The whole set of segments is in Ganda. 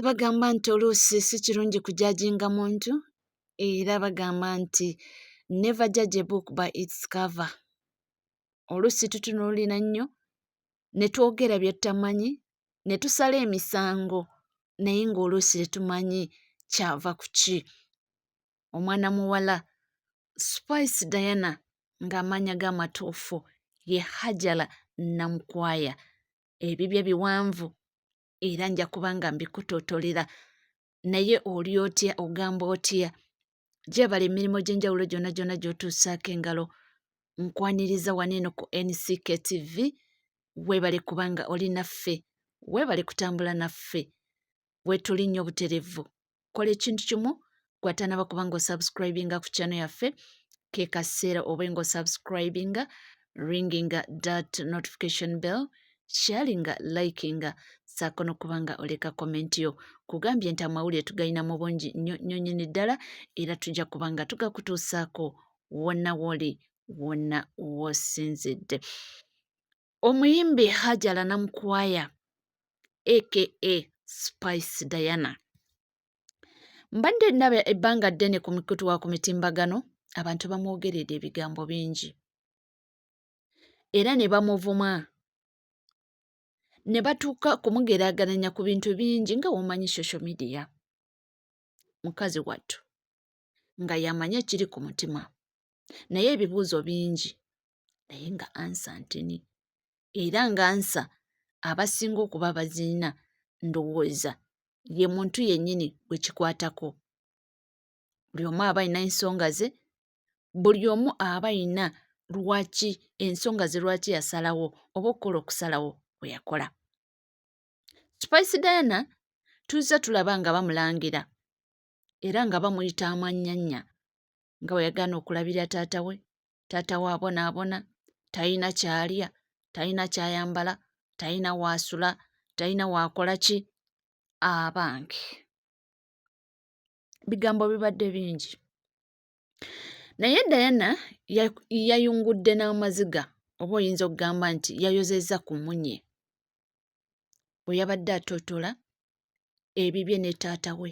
Bagamba nti oluusi si kirungi kujajinga muntu era bagamba nti never judge a book by its cover. Oluusi tutunuulira nnyo ne twogera bye tutamanyi ne tusala emisango naye ng'oluusi tetumanyi kyava ku ki. Omwana muwala Spice Diana ng'amannya g'amatuufu ye Hajara Namukwaya. Ebibye biwanvu era nja kuba nga mbikutootolera naye oli otya, ogamba otya? Gyebala emirimu gy'enjawulo gyonna gyonna gy'otuusaako engalo. Nkwaniriza waneeno ku NCK TV. Weebale kubanga oli naffe, weebale kutambula naffe. Weetuli nnyo buterevu. Kola ekintu kimu, gwatanaba kubanga osubscribinga ku channel yaffe, ke kaseera oba nga osubscribinga, ringinga that notification bell, sharinga, likinga, saako n'okubanga oleka komenti yo. Kugambye nti amawulire tugalina mu bungi nnyo nnyini ddala era tujja kubanga tugakutuusaako wonna w'oli, wonna w'osinzidde. Omuyimbi Hajara Namukwaya aka Spice Diana. Mbadde ndaba ebbanga ddene ku mikutu wa ku mitimbagano abantu bamwogeredde ebigambo bingi era ne bamuvuma ne batuuka kumugeraageranya ku bintu bingi nga womanyi social media. Mukazi wattu nga yamanya ekiri ku mutima naye ebibuuzo bingi naye nga ansa ntini era nga ansa abasinga okuba abaziina ndowooza ye muntu yennyini gwe kikwatako. Buli omu aba alina ensonga ze, buli omu aba alina lwaki ensonga ze lwaki yasalawo oba okukola okusalawo kwe yakola. Spice Diana tuzze tulaba nga bamulangira era nga bamuyita amannyanya nga bwe yagaana okulabira taata we abonaabona, talina ky'alya, talina ky'ayambala, talina w'asula, talina w'akola ki. Abange bigambo bibadde bingi naye Diana yayungudde n'amaziga oba oyinza okugamba nti yayozezza ku munye bwe yabadde atootola ebibye ne taata we.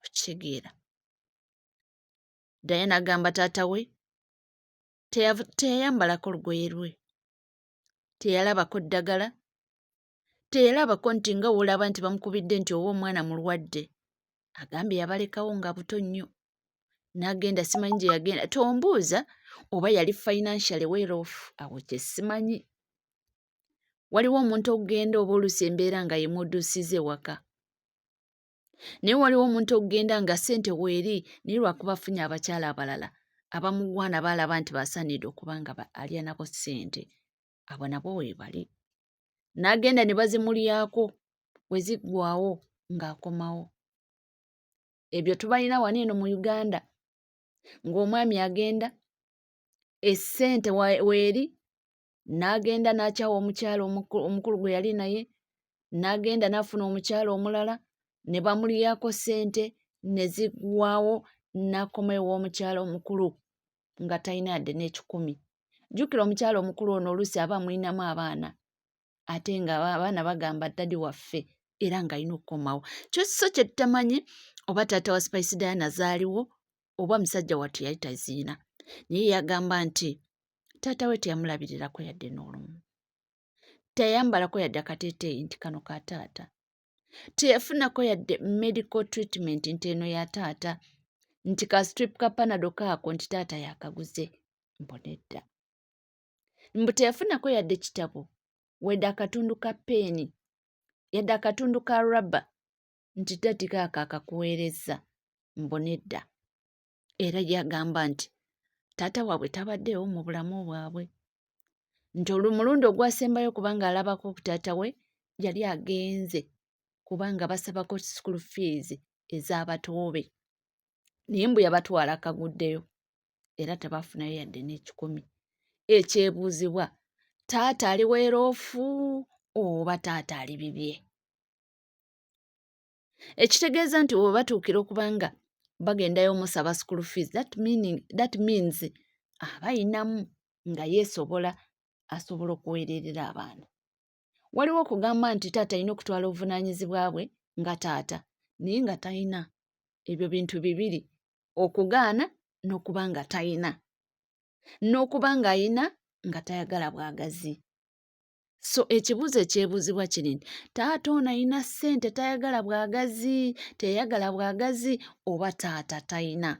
Okitegeera Diana agamba taata we teyayambalako lugoye lwe, teyalabako ddagala, teyalabako nti nga w'olaba nti bamukubidde nti oba omwana mulwadde. Agambye yabalekawo nga buto nnyo n'agenda, simanyi gye yagenda, tombuuza oba yali financially well off, awo kye simanyi. Waliwo omuntu okugenda oba oluusi embeera nga yemudduusiza ewaka naye waliwo omuntu okugenda nga ssente weeri naye lwakuba afunye abakyala abalala abamugwana baalaba nti basaanidde okuba nga alya nabo ssente, abo nabo weebali. N'agenda ne bazimulyako we ziggwaawo ng'akomawo. Ebyo tubalina wano eno mu Uganda ng'omwami agenda essente weeri n'agenda n'akyawa omukyala omukulu gwe yali naye, n'agenda n'afuna omukyala omulala ne bamulyako ssente ne ziggwaawo n'akomayo w'omukyala omukulu nga talina yadde n'ekikumi. Jjukira omukyala omukulu ono oluusi aba amulinamu abaana ate nga abaana bagamba ddadi waffe era ng'alina okukomawo. So kye tutamanyi oba taata wa Spice Diana zaaliwo oba musajja wattu yali taziina naye yagamba nti taata we teyamulabirirako yadde n'olumu, teyayambalako yadde akateeteeyi nti kano ka taata, teyafunako yadde medical treatment nti eno ya taata, nti ka strip ka Panadol kaako nti taata yakaguze. Mbonedda mbu teyafunako yadde kitabo wadde akatundu ka peeni yadde akatundu ka rubber nti dadi kaako akakuweerezza. Mbonedda era yagamba nti taata waabwe tabaddeewo mu bulamu bwabwe, nti omulundi ogwasembayo kubanga alabako ku taata we yali agenze kubanga basabako school fees ez'abatoobe naye mbu yabatwala akaguddeyo era tebaafunayo yadde n'ekikumi. Ekyebuuzibwa, taata ali weeroofu oba taata ali bibye? Ekitegeeza nti bwe batuukira okubanga bagendayo omusaba school fees, that means aba ayinamu nga yeesobola, asobola okuweererera abaana. Waliwo okugamba nti taata alina okutwala obuvunaanyizibwa bwe nga taata naye nga talina ebyo bintu bibiri, okugaana n'okuba nga talina, n'okuba ng'ayina nga tayagala bwagazi. So ekibuuzo ekyebuuzibwa kiri nti taata ono ayina ssente tayagala bwagazi, teyagala bwagazi oba taata talina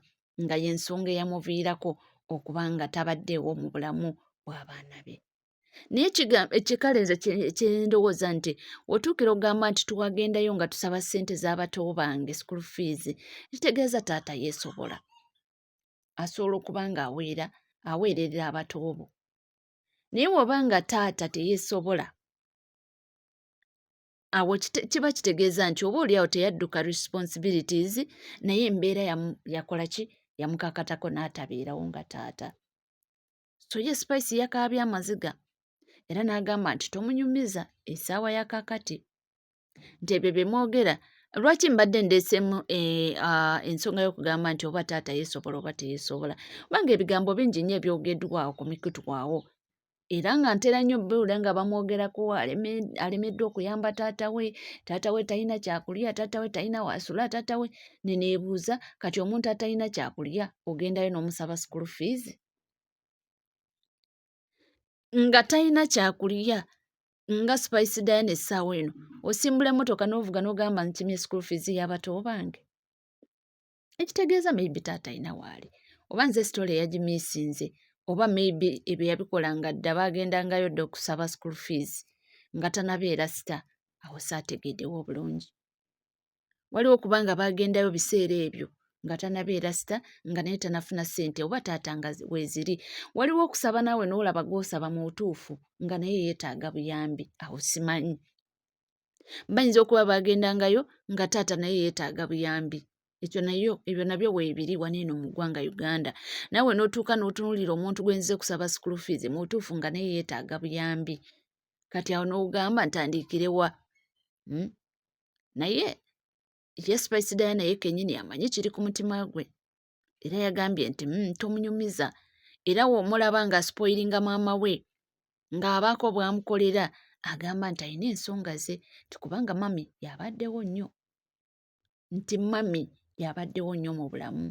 nga y'ensonga eyamuviirako okuba nga tabaddeewo mu bulamu bw'abaana be. Naye ekikale nze kyendowooza nti otuukira okugamba nti tuwagendayo nga tusaba ssente z'abato bange school fees, kitegeeza taata yeesobola, asobola okuba nga aweererera abato bo. Naye bw'oba nga taata teyeesobola, awo kiba kitegeeza nti oba oliawo teyadduka responsibilities, naye embeera yakola ki, yamukakatako n'atabeerawo nga taata. So ye Spice yakaabya amaziga era n'agamba nti tomunyumiza essaawa ya kaakati, nti ebyo bye mwogera. Lwaki mbadde ndeesemu ensonga y'okugamba nti oba taata yeesobola oba teyeesobola? Kubanga ebigambo bingi nnyo ebyogeddwawo ku mikutwawo, era nga ntera nnyo bbiwulira nga bamwogerako alemeddwa okuyamba taata we talina kyakulya, taata we talina wasula, taata we. Ne neebuuza, kati omuntu atalina kyakulya ogendayo n'omusaba school fees? Nga talina kyakulya nga Spice Diana essaawa eno osimbula emmotoka n'ovuga n'ogamba nkimye school fees y'abato bange? Ekitegeeza maybe taata alina waali, oba nze sitole eyagimiisinze, oba maybe ebyo yabikola nga dda baagendangayo dda okusaba school fees nga tanabeera sita. Awo saategeddewo obulungi. Waliwo kubanga baagendayo biseera ebyo nga tanabeera sita, nga naye tanafuna ssente oba taata nga weeziri. Waliwo okusaba naawe n'olaba gw'osaba mu butuufu nga naye yeetaaga buyambi, awo simanyi. Bayinza okuba baagendangayo nga taata naye yeetaaga buyambi. Ebyo nabyo weebiri wano eno mu ggwanga Uganda. Naawe n'otuuka n'otunuulira omuntu gwe nzize kusaba school fees mu butuufu nga naye yeetaaga buyambi. Kati awo n'ogamba ntandiikire wa? Naye ye Spice Diana ye kennyini amanyi kiri ku mutima gwe, era yagambye nti tomunyumiza. Era w'omulaba ng'aspoilinga maama we, ng'abaako bw'amukolera, agamba nti alina ensonga ze, nti kubanga mami yabaddewo nnyo, nti mami yabaddewo nnyo mu bulamu.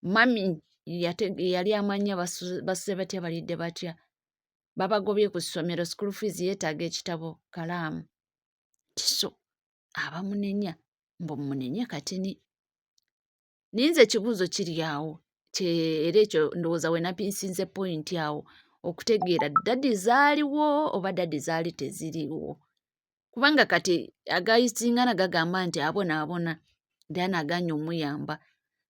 Mami yali amanya basuze batya balidde batya, babagobye ku ssomero, school fees yeetaaga ekitabo kalaamu. Tiso abamunenya mb'omunenya katini. Naye nze ekibuuzo kiri awo, era ekyo ndowooza we napinsinze pointi awo, okutegeera dadi zaaliwo oba dadi zaali teziriiwo. Kubanga kati agayisingana gagamba nti abonaabona, Diana agaanye omuyamba.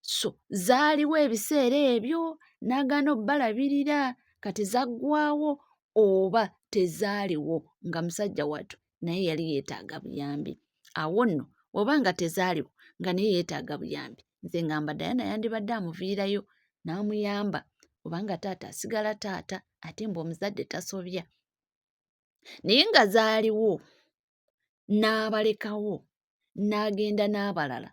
So zaaliwo ebiseera ebyo n'agaana obbalabirira, kati zaggwawo oba tezaaliwo nga musajja wattu naye yali yeetaaga buyambi. Awo nno oba nga tezaaliwo nga naye yeetaaga buyambi, nze ngamba Diana yandibadde amuviirayo n'amuyamba, kubanga taata asigala taata ate mbu omuzadde tasobya. Naye nga zaaliwo n'abalekawo n'agenda n'abalala,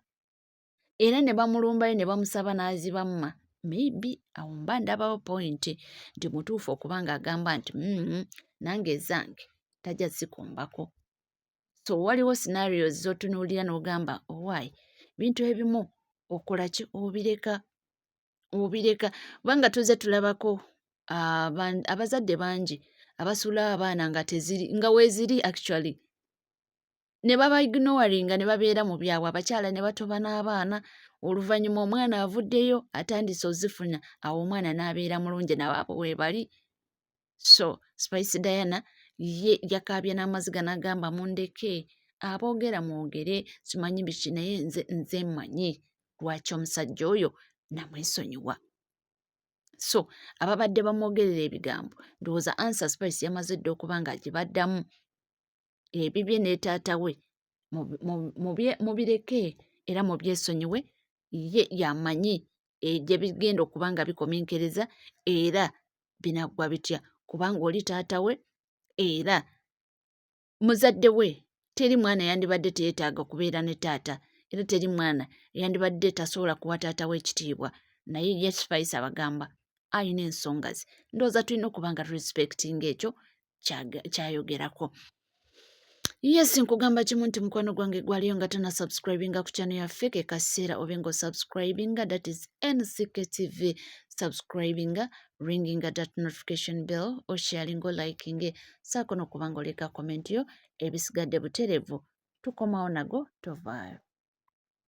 era ne bamulumbayo ne bamusaba n'azibamma, maybe awo mba ndabawo pointi nti mutuufu okubanga agamba nti nange ezange tajja zikumbako. So waliwo scenarios z'otunuulira n'ogamba owaayi bintu ebimu okola ki, obireka. Kubanga tuze tulabako abazadde bangi abasuula abaana nga weeziri actually, ne baba ignoringa ne babeera mu byabwe, abakyala ne batoba n'abaana, oluvannyuma omwana avuddeyo atandise ozifuna, awo omwana n'abeera mulungi nabaabo we bali. So Spice Diana ye yakaabya n'amaziga n'agamba mundeke, aboogera mwogere, simanyi biki naye nze mmanyi lwaki omusajja oyo namwesonyiwa. So ababadde bamwogerera ebigambo, ndowooza answer Spice yamaze dda okuba ng'agibaddamu. Ebibye ne taata we mubireke era mubyesonyiwe, ye yamanyi gye bigenda okuba nga bikomenkereza era binaggwa bitya, kubanga oli taata we era muzadde we. Teri mwana yandibadde teyeetaaga kubeera ne taata, era teri mwana yandibadde tasobola kuwa taata we ekitiibwa, naye ye Spice abagamba ayina ensonga ze. Ndowooza tulina okuba nga respecting ekyo ky'ayogerako. Yes, nkugamba kimu nti mukwano gwange gwaliyo nga tanasubscribinga ku channel yaffe ke kaseera obe ng'osubscribinga, that is NCKTV, subscribinga, ringinga that notification bell, osharinga, olikinge, saako n'okuba ng'oleka comment yo, ebisigadde butereevu tukomawo nago tovaayo.